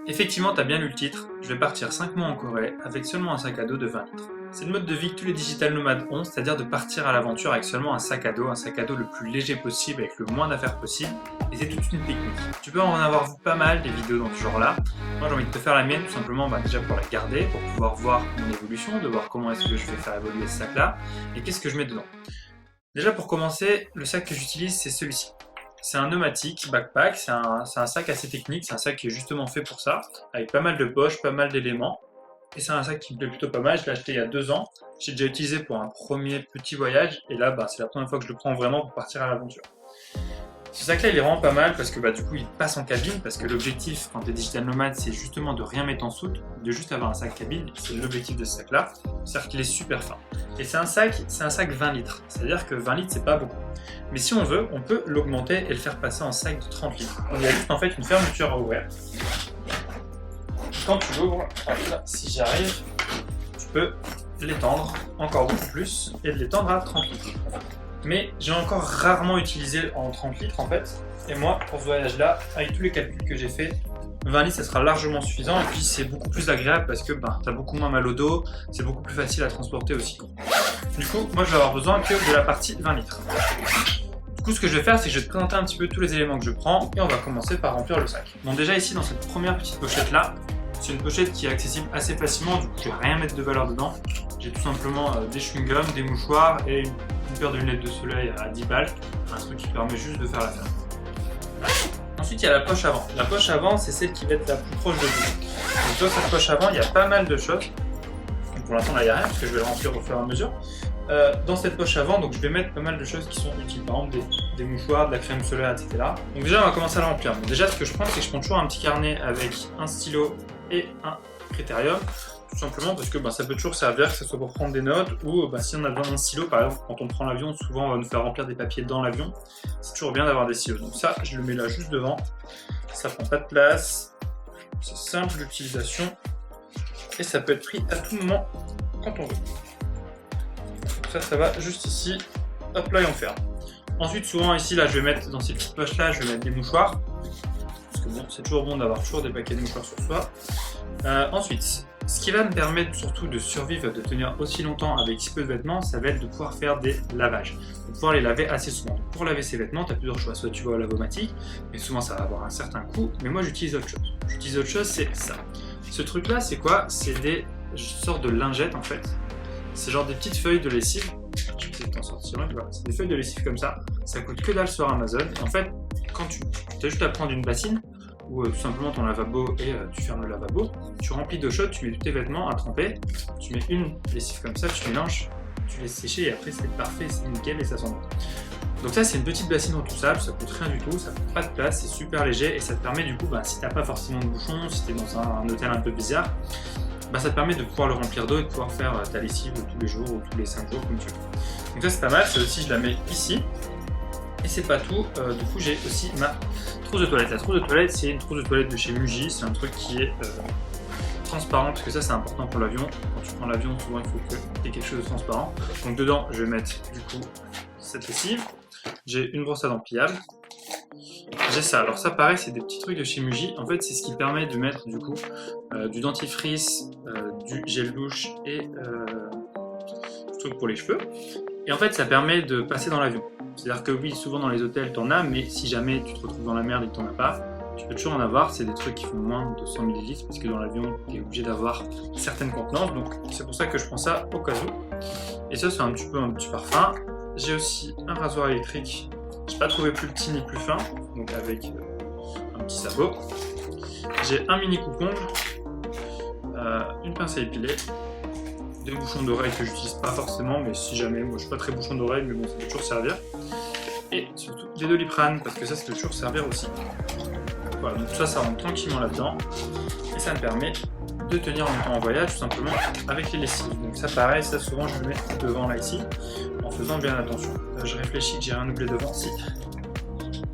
Effectivement, t'as bien lu le titre, je vais partir 5 mois en Corée avec seulement un sac à dos de 20 litres. C'est le mode de vie que tous les digital nomades ont, c'est-à-dire de partir à l'aventure avec seulement un sac à dos le plus léger possible avec le moins d'affaires possible, et c'est toute une technique. Tu peux en avoir vu pas mal des vidéos dans ce genre-là. Moi j'ai envie de te faire la mienne tout simplement déjà pour la garder, pour pouvoir voir mon évolution, de voir comment est-ce que je vais faire évoluer ce sac-là, et qu'est-ce que je mets dedans. Déjà pour commencer, le sac que j'utilise c'est celui-ci. C'est un pneumatique backpack, c'est un sac assez technique, c'est un sac qui est justement fait pour ça, avec pas mal de poches, pas mal d'éléments. Et c'est un sac qui me plaît plutôt pas mal, je l'ai acheté il y a 2 ans, j'ai déjà utilisé pour un premier petit voyage, et là c'est la première fois que je le prends vraiment pour partir à l'aventure. Ce sac là il est vraiment pas mal parce que du coup il passe en cabine, parce que l'objectif quand tu es digital nomade c'est justement de rien mettre en soute, de juste avoir un sac cabine, c'est l'objectif de ce sac là, c'est-à-dire qu'il est super fin. Et c'est un sac 20 litres, c'est-à-dire que 20 litres c'est pas beaucoup. Mais si on veut, on peut l'augmenter et le faire passer en sac de 30 litres. Il y a juste en fait une fermeture à ouvrir. Quand tu l'ouvres, si j'y arrive, tu peux l'étendre encore beaucoup plus et de l'étendre à 30 litres. Mais j'ai encore rarement utilisé en 30 litres en fait. Et moi, pour ce voyage-là, avec tous les calculs que j'ai fait, 20 litres ça sera largement suffisant et puis c'est beaucoup plus agréable parce que t'as beaucoup moins mal au dos, c'est beaucoup plus facile à transporter aussi. Du coup, moi je vais avoir besoin que de la partie 20 litres. Du coup, ce que je vais faire, c'est que je vais te présenter un petit peu tous les éléments que je prends et on va commencer par remplir le sac. Bon, déjà ici dans cette première petite pochette là, c'est une pochette qui est accessible assez facilement, du coup je vais rien mettre de valeur dedans. J'ai tout simplement des chewing-gums, des mouchoirs et une paire de lunettes de soleil à 10 balles, un truc qui permet juste de faire l'affaire. Ensuite il y a la poche avant. La poche avant c'est celle qui va être la plus proche de vous. Donc dans cette poche avant il y a pas mal de choses. Donc, pour l'instant là il n'y a rien parce que je vais le remplir au fur et à mesure. Dans cette poche avant, donc je vais mettre pas mal de choses qui sont utiles, par exemple des mouchoirs, de la crème solaire, etc. Donc déjà on va commencer à la remplir. Donc, déjà ce que je prends c'est que je prends toujours un petit carnet avec un stylo et un critérium, tout simplement parce que ça peut toujours servir, que ce soit pour prendre des notes ou si on a besoin d'un stylo, par exemple quand on prend l'avion, souvent on va nous faire remplir des papiers dans l'avion, c'est toujours bien d'avoir des stylos. Donc ça je le mets là juste devant, ça prend pas de place, c'est simple d'utilisation et ça peut être pris à tout moment quand on veut. Ça va juste ici, hop là et on ferme. Ensuite souvent ici là je vais mettre dans ces petites poches là, je vais mettre des mouchoirs, parce que bon c'est toujours bon d'avoir toujours des paquets de mouchoirs sur soi. Ensuite, ce qui va me permettre surtout de survivre, de tenir aussi longtemps avec si peu de vêtements, ça va être de pouvoir faire des lavages, de pouvoir les laver assez souvent. Donc, pour laver ces vêtements, tu as plusieurs choix, soit tu vas au lavomatique, mais souvent ça va avoir un certain coût, mais moi j'utilise autre chose. J'utilise autre chose, c'est ça. Ce truc là c'est quoi? C'est des sortes de lingettes en fait. C'est genre des petites feuilles de lessive. Je vais essayer de t'en sortir une. Voilà, c'est des feuilles de lessive comme ça. Ça coûte que dalle sur Amazon. Et en fait, quand tu as juste à prendre une bassine ou tout simplement ton lavabo et tu fermes le lavabo, tu remplis d'eau chaude, tu mets tous tes vêtements à tremper, tu mets une lessive comme ça, tu mélanges, tu laisses sécher et après c'est parfait, c'est nickel et ça sent bon. Donc ça c'est une petite bassine retournable, ça coûte rien du tout, ça prend pas de place, c'est super léger et ça te permet du coup, si t'as pas forcément de bouchon, si t'es dans un hôtel un peu bizarre, ça te permet de pouvoir le remplir d'eau et de pouvoir faire ta lessive tous les jours ou tous les 5 jours comme tu veux. Donc ça c'est pas mal, ça aussi je la mets ici. Et c'est pas tout, du coup j'ai aussi ma trousse de toilette. La trousse de toilette c'est une trousse de toilette de chez Muji, c'est un truc qui est transparent parce que ça c'est important pour l'avion. Quand tu prends l'avion souvent il faut que tu aies quelque chose de transparent. Donc dedans je vais mettre du coup cette lessive, j'ai une brosse à dents pliable. J'ai ça, alors ça pareil c'est des petits trucs de chez Muji, en fait c'est ce qui permet de mettre du coup du dentifrice, du gel douche et du truc pour les cheveux. Et en fait ça permet de passer dans l'avion. C'est-à-dire que oui, souvent dans les hôtels t'en as, mais si jamais tu te retrouves dans la merde et que t'en as pas, tu peux toujours en avoir, c'est des trucs qui font moins de 100 ml parce que dans l'avion t'es obligé d'avoir certaines contenances, donc c'est pour ça que je prends ça au cas où. Et ça c'est un petit parfum. J'ai aussi un rasoir électrique. J'ai pas trouvé plus petit ni plus fin, donc avec un petit sabot. J'ai un mini coupe-ongle, une pince à épiler, des bouchons d'oreille que j'utilise pas forcément, mais si jamais, moi je suis pas très bouchon d'oreille, mais bon ça peut toujours servir. Et surtout des Doliprane, parce que ça peut toujours servir aussi. Voilà, donc tout ça rentre tranquillement là-dedans, et ça me permet de tenir longtemps en voyage, tout simplement avec les lessives. Donc ça pareil, ça souvent je le mets devant là ici, en faisant bien attention. Je réfléchis que j'ai rien oublié devant, si.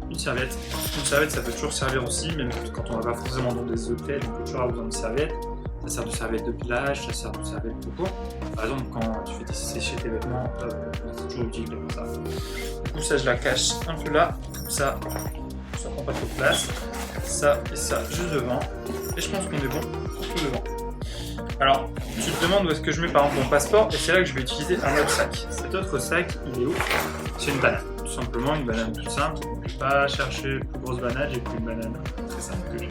Une serviette. Une serviette ça peut toujours servir aussi, même quand on va pas forcément dans des hôtels, on peut toujours avoir besoin de serviettes. Ça sert de serviette de plage, ça sert de serviette de cours. Par exemple, quand tu fais sécher tes vêtements, c'est toujours utile comme ça. Du coup, ça, je la cache un peu là, comme ça prend pas trop de place. ça et ça juste devant. Et je pense qu'on est bon pour tout devant. Alors, tu te demandes où est-ce que je mets par exemple mon passeport, et c'est là que je vais utiliser un autre sac. Cet autre sac, il est où? C'est une banane. Tout simplement, une banane toute simple. Je ne vais pas chercher plus grosse banane, j'ai pris une banane très simple que j'ai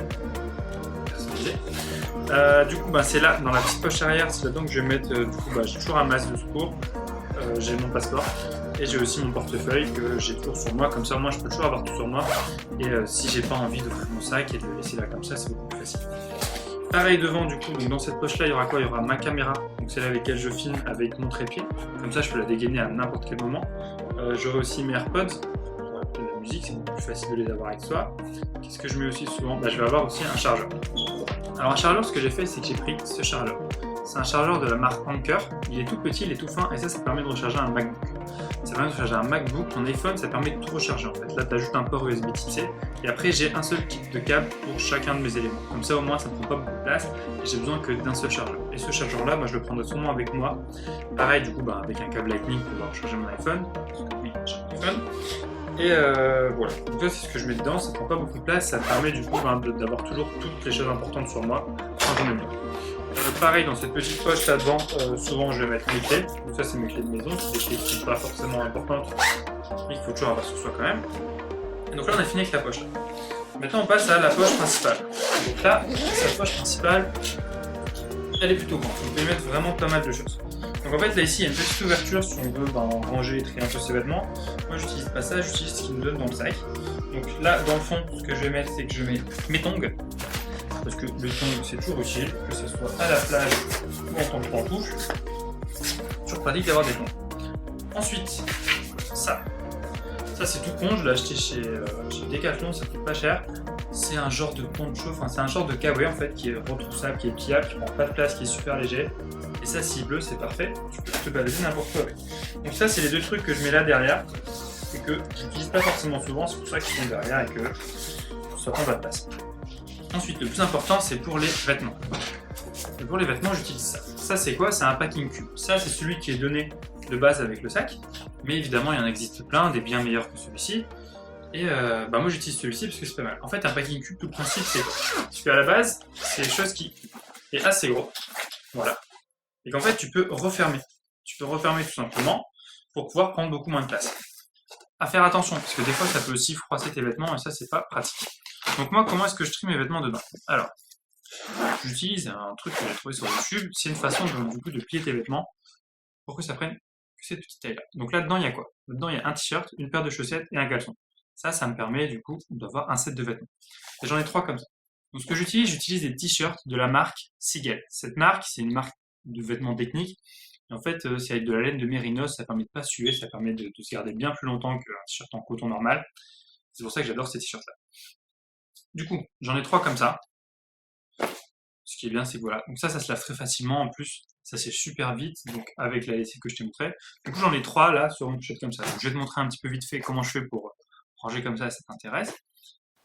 personnalisée. Du coup, c'est là, dans la petite poche arrière, c'est là-dedans que je vais mettre. Du coup, j'ai toujours un masque de secours, j'ai mon passeport, et j'ai aussi mon portefeuille que j'ai toujours sur moi. Comme ça, moi, je peux toujours avoir tout sur moi. Et si j'ai pas envie d'ouvrir mon sac et de le laisser là comme ça, c'est beaucoup plus facile. Pareil devant, du coup, donc dans cette poche là il y aura quoi? Il y aura ma caméra, donc celle avec laquelle je filme avec mon trépied, comme ça je peux la dégainer à n'importe quel moment. J'aurai aussi mes AirPods pour écouter de la musique, c'est beaucoup plus facile de les avoir avec soi. Qu'est-ce que je mets aussi souvent? Je vais avoir aussi un chargeur. Alors un chargeur, ce que j'ai fait, c'est que j'ai pris ce chargeur. C'est un chargeur de la marque Anker, il est tout petit, il est tout fin, et ça permet de recharger un MacBook. Ça permet de recharger un MacBook, ton iPhone, ça permet de tout recharger en fait. Là, tu ajoutes un port USB Type C, et après j'ai un seul type de câble pour chacun de mes éléments. Comme ça, au moins, ça ne prend pas beaucoup de place, et j'ai besoin que d'un seul chargeur. Et ce chargeur-là, je le prendrai souvent avec moi. Pareil, du coup, avec un câble Lightning pour pouvoir recharger mon iPhone, parce que oui, j'ai un iPhone. Et voilà, donc ça c'est ce que je mets dedans, ça prend pas beaucoup de place, ça me permet du coup d'avoir toujours toutes les choses importantes sur moi quand j'en ai besoin. Pareil, dans cette petite poche là devant, souvent je vais mettre mes clés. Donc ça c'est mes clés de maison, c'est des clés qui sont pas forcément importantes, mais qu'il faut toujours avoir sur soi quand même. Et donc là on a fini avec la poche. Maintenant on passe à la poche principale. Donc là, cette poche principale, elle est plutôt grande. Vous pouvez mettre vraiment pas mal de choses. Donc en fait là ici il y a une petite ouverture si on veut ranger et trier un peu ses vêtements. Moi j'utilise pas ça, j'utilise ce qu'il me donne dans le sac. Donc là dans le fond, ce que je vais mettre c'est que je mets mes tongs. Parce que le tongs c'est toujours utile, que ce soit à la plage ou en tant que pantoufle. Toujours pratique d'avoir des tongs. Ensuite, ça c'est tout con, je l'ai acheté chez Decathlon, ça coûte pas cher. C'est un genre de poncho, c'est un genre de kawaii en fait qui est retroussable, qui est pliable, qui prend pas de place, qui est super léger. Et ça, s'il bleu, c'est parfait, tu peux te balader n'importe quoi avec. Donc ça, c'est les deux trucs que je mets là derrière, et que j'utilise pas forcément souvent, c'est pour ça qu'ils sont derrière et que ça prend pas de place. Ensuite, le plus important, c'est pour les vêtements. Et pour les vêtements, j'utilise ça. Ça, c'est quoi? C'est un packing cube. Ça, c'est celui qui est donné de base avec le sac. Mais évidemment, il y en existe plein, des bien meilleurs que celui-ci. Et moi, j'utilise celui-ci parce que c'est pas mal. En fait, un packing cube, tout le principe, c'est quoi? Parce qu'à la base, c'est quelque chose qui est assez gros. Voilà. Et qu'en fait, tu peux refermer. Tu peux refermer tout simplement pour pouvoir prendre beaucoup moins de place. À faire attention, parce que des fois, ça peut aussi froisser tes vêtements et ça, c'est pas pratique. Donc moi, comment est-ce que je trie mes vêtements dedans? Alors, j'utilise un truc que j'ai trouvé sur YouTube. C'est une façon de plier tes vêtements pour que ça prenne que cette petite taille-là. Donc là-dedans, il y a quoi? Là-dedans, il y a un t-shirt, une paire de chaussettes et un caleçon. Ça me permet du coup d'avoir un set de vêtements. Et j'en ai 3 comme ça. Donc ce que j'utilise des t-shirts de la marque Sigel. Cette marque, c'est une marque de vêtements techniques. Et en fait, c'est avec de la laine de mérinos, ça permet de pas suer, ça permet de se garder bien plus longtemps qu'un t-shirt en coton normal. C'est pour ça que j'adore ces t-shirts-là. Du coup, j'en ai 3 comme ça. Ce qui est bien, c'est que voilà. Donc ça se lave très facilement. En plus, ça c'est super vite. Donc avec la lessive que je t'ai montré. Du coup, j'en ai 3 là sur une pochette comme ça. Donc, je vais te montrer un petit peu vite fait comment je fais pour ranger comme ça t'intéresse.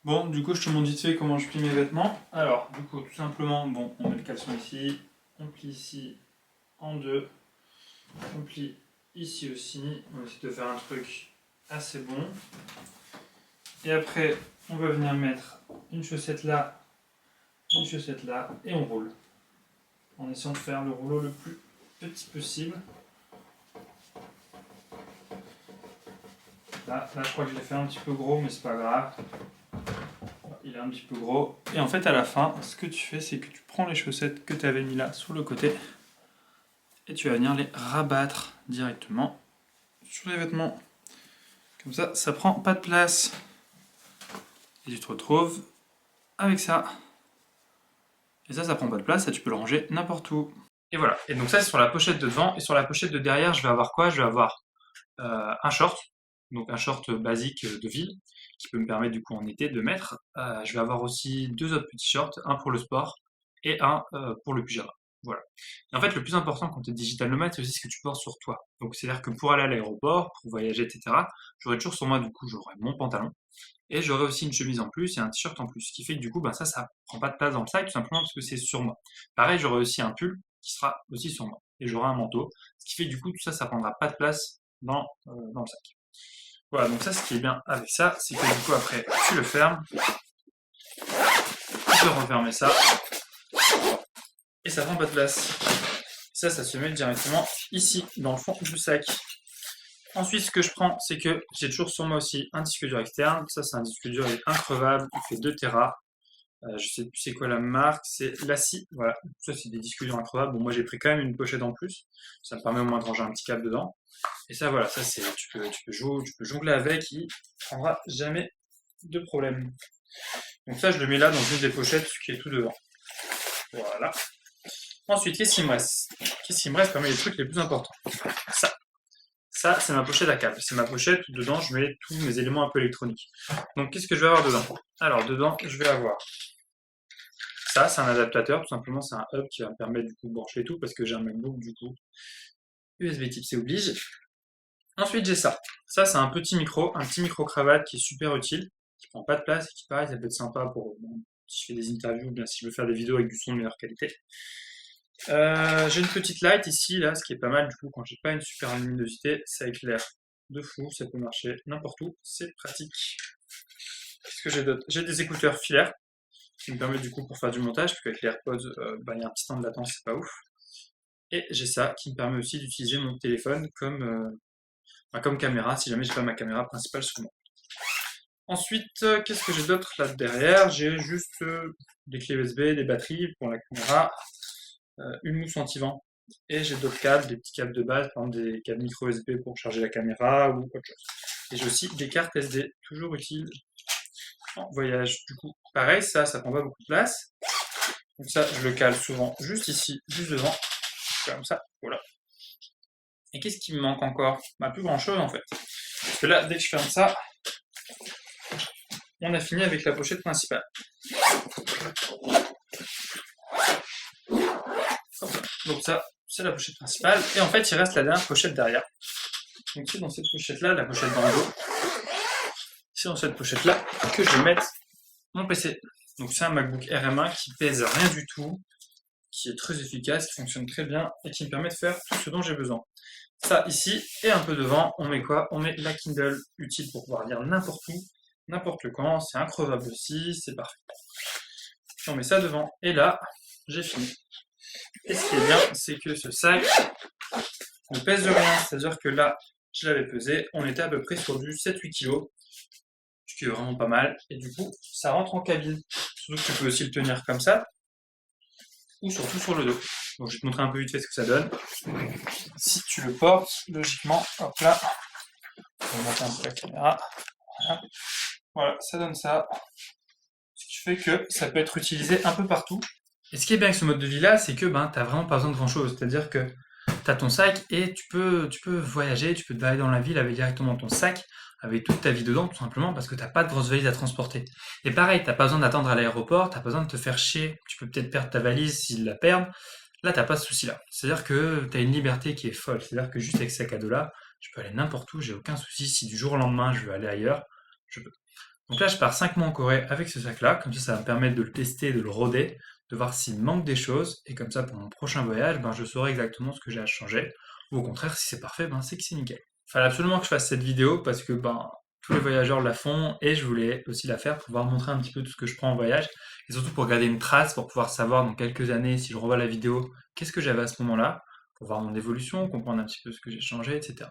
Bon, du coup, je te montre vite fait comment je plie mes vêtements. Alors, du coup, tout simplement, on met le caleçon ici. On plie ici en deux. On plie ici aussi. On va essayer de faire un truc assez bon. Et après, on va venir mettre une chaussette là, et on roule. En essayant de faire le rouleau le plus petit possible. Là, je crois que je l'ai fait un petit peu gros, mais c'est pas grave. Il est un petit peu gros. Et en fait, à la fin, ce que tu fais, c'est que tu prends les chaussettes que tu avais mis là sur le côté et tu vas venir les rabattre directement sur les vêtements. Comme ça, ça prend pas de place. Et tu te retrouves avec ça. Et ça prend pas de place, ça tu peux le ranger n'importe où. Et voilà. Et donc ça, c'est sur la pochette de devant. Et sur la pochette de derrière, je vais avoir quoi? Je vais avoir un short. Donc un short basique de ville, qui peut me permettre du coup en été de mettre. Je vais avoir aussi 2 autres petits shorts, un pour le sport et un pour le pyjama. Voilà. Et en fait, le plus important quand tu es digital nomade, c'est aussi ce que tu portes sur toi. Donc c'est-à-dire que pour aller à l'aéroport, pour voyager, etc., j'aurai toujours sur moi, du coup, j'aurai mon pantalon. Et j'aurai aussi une chemise en plus et un t-shirt en plus. Ce qui fait que du coup, ça prend pas de place dans le sac, tout simplement parce que c'est sur moi. Pareil, j'aurai aussi un pull qui sera aussi sur moi. Et j'aurai un manteau. Ce qui fait que du coup, tout ça prendra pas de place dans le sac. Voilà, donc ça, ce qui est bien avec ça, c'est que du coup, après, tu le fermes. peut refermer ça. Et ça prend pas de place. Ça se met directement ici, dans le fond du sac. Ensuite, ce que je prends, c'est que j'ai toujours sur moi aussi un disque dur externe. Ça, c'est un disque dur increvable, il fait 2 Tera. Je sais plus c'est quoi la marque, c'est l'ACI, voilà. Ça, c'est des disques durs increvables. Bon, moi, j'ai pris quand même une pochette en plus. Ça me permet au moins de ranger un petit câble dedans. Et ça, voilà, ça, c'est, tu peux jongler avec, il prendra jamais de problème. Donc ça, je le mets là dans une des pochettes qui est tout devant. Voilà. Ensuite, qu'est-ce qu'il me reste? Qu'est-ce qu'il me reste parmi les trucs les plus importants? Ça, c'est ma pochette à câble. C'est ma pochette où dedans, je mets tous mes éléments un peu électroniques. Donc, qu'est-ce que je vais avoir dedans? Alors, dedans, je vais avoir ça, c'est un adaptateur. Tout simplement, c'est un hub qui va me permettre du coup de brancher tout parce que j'ai un MacBook, du coup, USB type C oblige. Ensuite, j'ai ça. Ça, c'est un petit micro cravate qui est super utile, qui prend pas de place et qui, pareil, ça peut être sympa pour si je fais des interviews ou bien si je veux faire des vidéos avec du son de meilleure qualité. J'ai une petite light ici, là, ce qui est pas mal du coup quand j'ai pas une super luminosité, ça éclaire de fou, ça peut marcher n'importe où, c'est pratique. Qu'est-ce que j'ai d'autre? J'ai des écouteurs filaires qui me permettent du coup pour faire du montage, parce qu'avec les AirPods, il y a un petit temps de latence, c'est pas ouf. Et j'ai ça qui me permet aussi d'utiliser mon téléphone comme caméra, si jamais j'ai pas ma caméra principale sur moi. Ensuite, qu'est-ce que j'ai d'autre là derrière? J'ai juste des clés USB, des batteries pour la caméra, une mousse anti-vent. Et j'ai d'autres câbles, des petits câbles de base, par exemple des câbles micro USB pour charger la caméra ou autre chose. Et j'ai aussi des cartes SD, toujours utiles en voyage. Du coup, pareil, ça prend pas beaucoup de place. Donc ça, je le cale souvent juste ici, juste devant, comme ça, voilà. Et qu'est-ce qui me manque encore? Plus grand chose en fait. Parce que là, dès que je ferme ça, on a fini avec la pochette principale. Donc ça, c'est la pochette principale. Et en fait, il reste la dernière pochette derrière. Donc c'est dans cette pochette-là, la pochette dans le dos. C'est dans cette pochette-là que je vais mettre mon PC. Donc c'est un MacBook RM1 qui pèse rien du tout, qui est très efficace, qui fonctionne très bien et qui me permet de faire tout ce dont j'ai besoin. Ça ici, et un peu devant, on met quoi? On met la Kindle, utile pour pouvoir lire n'importe où, n'importe quand, c'est increvable aussi, c'est parfait. Puis on met ça devant, et là, j'ai fini. Et ce qui est bien, c'est que ce sac ne pèse de rien, c'est-à-dire que là, je l'avais pesé, on était à peu près sur du 7-8 kg, ce qui est vraiment pas mal, et du coup, ça rentre en cabine. Surtout que tu peux aussi le tenir comme ça, ou surtout sur le dos. Donc je vais te montrer un peu vite fait ce que ça donne. Si tu le portes, logiquement, hop là, on va monter un peu la caméra, voilà, ça donne ça. Ce qui fait que ça peut être utilisé un peu partout. Et ce qui est bien avec ce mode de vie là, c'est que t'as vraiment pas besoin de grand chose. C'est-à-dire que t'as ton sac et tu peux voyager, tu peux te balader dans la ville avec directement ton sac, avec toute ta vie dedans, tout simplement parce que t'as pas de grosse valise à transporter. Et pareil, t'as pas besoin d'attendre à l'aéroport, t'as pas besoin de te faire chier. Tu peux peut-être perdre ta valise s'ils la perdent. Là, t'as pas ce souci-là. C'est-à-dire que t'as une liberté qui est folle. C'est-à-dire que juste avec ce sac à dos-là, je peux aller n'importe où, j'ai aucun souci. Si du jour au lendemain, je veux aller ailleurs, je peux. Donc là, je pars 5 mois en Corée avec ce sac-là. Comme ça va me permettre de le tester, de le rôder, de voir s'il manque des choses. Et comme ça, pour mon prochain voyage, je saurai exactement ce que j'ai à changer. Ou au contraire, si c'est parfait, c'est que c'est nickel. Il fallait absolument que je fasse cette vidéo parce que tous les voyageurs la font et je voulais aussi la faire pour pouvoir montrer un petit peu tout ce que je prends en voyage et surtout pour garder une trace, pour pouvoir savoir dans quelques années, si je revois la vidéo, qu'est-ce que j'avais à ce moment-là, pour voir mon évolution, comprendre un petit peu ce que j'ai changé, etc.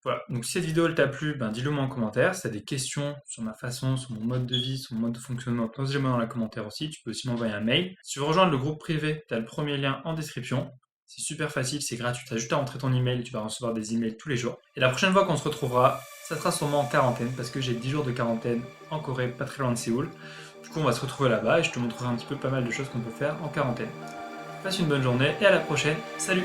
Voilà, donc si cette vidéo elle t'a plu, dis-le moi en commentaire. Si tu as des questions sur ma façon, sur mon mode de vie, sur mon mode de fonctionnement, pose-les-moi dans les commentaires aussi. Tu peux aussi m'envoyer un mail. Si tu veux rejoindre le groupe privé, tu as le premier lien en description. C'est super facile, c'est gratuit, tu as juste à rentrer ton email et tu vas recevoir des emails tous les jours. Et la prochaine fois qu'on se retrouvera, ça sera sûrement en quarantaine, parce que j'ai 10 jours de quarantaine en Corée, pas très loin de Séoul. Du coup, on va se retrouver là-bas et je te montrerai un petit peu pas mal de choses qu'on peut faire en quarantaine. Passe une bonne journée et à la prochaine. Salut!